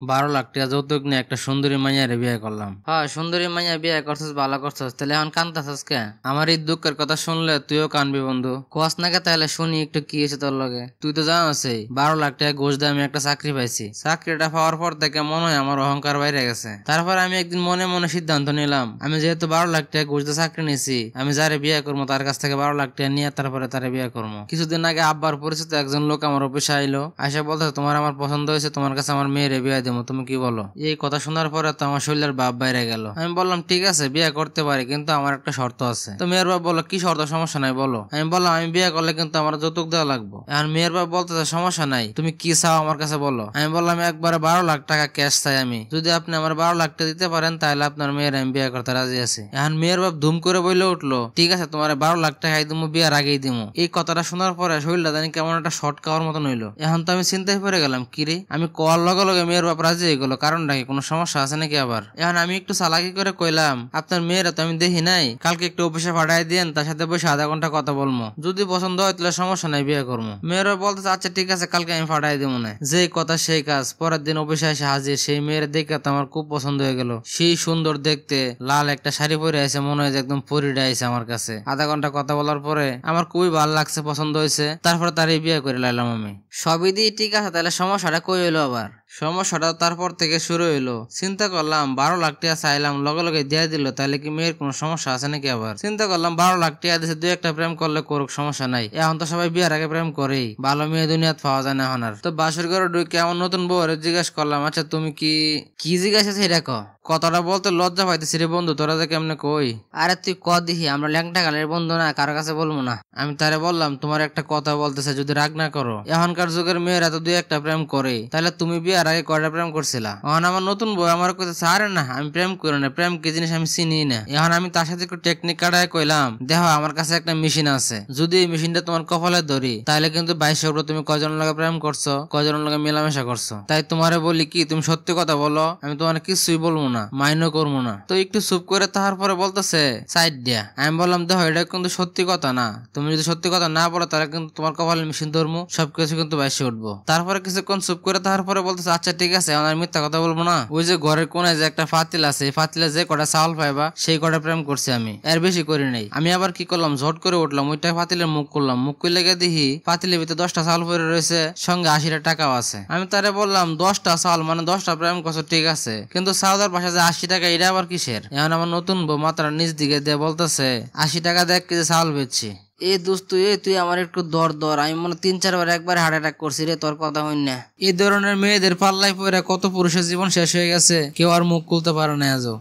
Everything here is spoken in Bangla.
12 লাখ টাকা যৌতুক নিয়ে একটা সুন্দরী মাইয়ারে বিয়ে করলাম। হ্যাঁ, সুন্দরী মাইয়া বিয়ে করছিস, ভালো করছিস, তাহলে এখন কান্দতেছিস কে? আমার এই দুঃখের কথা শুনলে তুইও কানবি বন্ধু। কোয়াস নাকি তাহলে শুনি একটু কি হয়েছে তোর লগে। তুই তো জানাসই 12 লাখ টাকা ঘুষ দিয়ে আমি একটা চাকরি পাইছি। চাকরিটা পাওয়ার পর থেকে মনে হয় আমার অহংকার বাইরে গেছে। তারপর আমি একদিন মনে মনে সিদ্ধান্ত নিলাম, আমি যেহেতু 12 লাখ টাকা ঘুষ দিয়ে চাকরি নিয়েছি, আমি যারে বিয়ে করবো তার কাছ থেকে 12 লাখ টাকা নিয়ে তারপরে তারে বিয়ে করবো। কিছুদিন আগে আব্বার পরিচিত একজন লোক আমার অফিসে আইলো, আইসা বলতে তোমার আমার পছন্দ হয়েছে, তোমার কাছে আমার মেয়েরে বিয়ে দেবো, তুমি কি বলো? এই কথা শোনার পরে তো আমার শরীরের বাপ বাইরে গেল। আমি বললাম ঠিক আছে বিয়ে করতে পারি, কিন্তু আমার একটা শর্ত আছে। তো মেয়ের বাপ বললো কি শর্ত? সমস্যা নাই বলো। আমি বললাম আমি বিয়ে করলে কিন্তু আমার যৌতুক দেওয়া লাগবে। এখন মেয়ের বাপ বলতেছে সমস্যা নাই, তুমি কি চাও আমার কাছে বলো। আমি বললাম একবারে 12 লাখ টাকা ক্যাশ চাই আমি। যদি আপনি আমার 12 লাখ টাকা দিতে পারেন তাহলে আপনার মেয়ের আমি বিয়ে করতে রাজি আছি। এখন মেয়ের বাপ ধুম করে বলে উঠলো ঠিক আছে তোমার 12 লাখ টাকাই দিমু, বিয়ের আগেই দিমু। এই কথাটা শোনার পরে শরীরটা জানি কেমন একটা শর্ট খাওয়ার মতন হইলো। এখন তো আমি চিন্তায় পড়ে গেলাম, কিরে আমি কল লগে লগে মেয়ের বাপ রাজি হয়ে গেলো, কারণটা কি? কোনো সমস্যা আছে নাকি আবার? এখন আমি একটু চালাকি করে কইলাম আপনার মেয়েরা তো আমি দেখি নাই, কালকে একটু অফিসে পাঠাই দিন, তার সাথে বসে আধা ঘন্টা কথা বলবো, যদি পছন্দ হয় তাহলে সমস্যা নাই বিয়ে করবো। মেয়েরা বলতেছে আচ্ছা ঠিক আছে কালকে আমি পাঠাই দিব না। যে কথা সেই কাজ, পরের দিন অফিসে এসে হাজির। সেই মেয়ের দেখে তো আমার খুব পছন্দ হয়ে গেল। সেই সুন্দর দেখতে, লাল একটা শাড়ি পরে আছে, মনে হয় যে একদম পরিটা আছে আমার কাছে। আধা ঘন্টা কথা বলার পরে আমার খুবই ভালো লাগছে, পছন্দ হয়েছে। তারপরে তার বিয়ে করে লাইলাম আমি। সবই দিয়ে ঠিক আছে, তাহলে সমস্যাটা কই হইলো আবার? সমস্যাটা তারপর থেকে শুরু হইলো। চিন্তা করলাম 12 লাখ টাকা চাইলাম, লগে লগে দিয়ে দিল, তাহলে কি মেয়ের কোনো সমস্যা আছে নাকি আবার? চিন্তা করলাম 12 লাখ টাকা দিচ্ছে, দুই একটা প্রেম করলে করুক, সমস্যা নাই। এখন তো সবাই বিয়ের আগে প্রেম করেই, ভালো মেয়ে দুনিয়াত পাওয়া যায় না এখন আর। তো বাসর ঘরে ঢুকে আমার নতুন বউরে জিজ্ঞাসা করলাম আচ্ছা তুমি কি কি জিজ্ঞাসা সেটা ক। কথাটা বলতে লজ্জা পাইতেছি রে বন্ধু, তোরা যে কেমনে কই। আরে তুই ক দেখি, আমরা ল্যাংটা গালের বন্ধু না, কারো কাছে বলবো না। আমি তারে বললাম তোমার একটা কথা বলতেছে, যদি রাগ না করো। এখনকার যুগের মেয়েরা তো দুই একটা প্রেম করে, তাহলে তুমি বিয়ের আগে কয়টা প্রেম করছিলা? এখন আমার নতুন বউ আমার কইতেছে আরে না আমি প্রেম করি না, প্রেম কি জিনিস আমি চিনি না। এখন আমি তার সাথে একটু টেকনিক কাটায় কইলাম দেখো আমার কাছে একটা মেশিন আছে, যদি এই মেশিনটা তোমার কপালে ধরি তাহলে কিন্তু 22 তুমি কয়জনের লগে প্রেম করছো, কয়জনের লগে মেলামেশা করছো। তাই তোমারে বলি কি তুমি সত্যি কথা বলো, আমি তোমার কিছুই বলবো না, মাইনও করবো না। তো একটু চুপ করে তাহার পরে বলতেছে সাইড দিয়া। আমি বললাম দেখো এটা কিন্তু সত্যি কথা না, তুমি যদি সত্যি কথা না বলো তাহলে কিন্তু তোমার কপালে মেশিন ধরবো, সবকিছু কিন্তু 22 উঠবো। তারপরে কিছুক্ষণ চুপ করে তাহার পরে বলতেছে আচ্ছা ঠিক আছে আমার মিথ্যা কথা বলবো না। ওই যে ঘরের কোনায় যে একটা ফাতিল আছে, এই ফাতিলে যে কটা চাউল পাইবা সেই কটা প্রেম করছি আমি, এর বেশি করি নাই। আমি আবার কি করলাম, ঝট করে উঠলাম, ওইটা ফাতিলের মুখ করলাম, মুখ করলে গিয়ে দেখি ফাতিলের ভিতরে 10টা চাউল পরে রয়েছে, সঙ্গে 80টা টাকাও আছে। আমি তারে বললাম 10টা চাউল মানে 10টা প্রেম করছো ঠিক আছে, কিন্তু চাউলের পাশে যে 80 টাকা এটা আবার কিসের? এখন আমার নতুন বউ মাত্রা নিচ দিকে দিয়ে বলতেছে 80 টাকা দেখ কেজি চাউল বেচছি। এ দোস্ত তুই আমার একটু দর দর, আমি মনে 3-4 বার একবার হার্ট অ্যাটাক করছি রে তোর কথা হইন না। এই ধরনের মেয়েদের পাল্লায় পড়ে কত পুরুষের জীবন শেষ হয়ে গেছে, কেউ আর মুখ খুলতে পারে না আজও।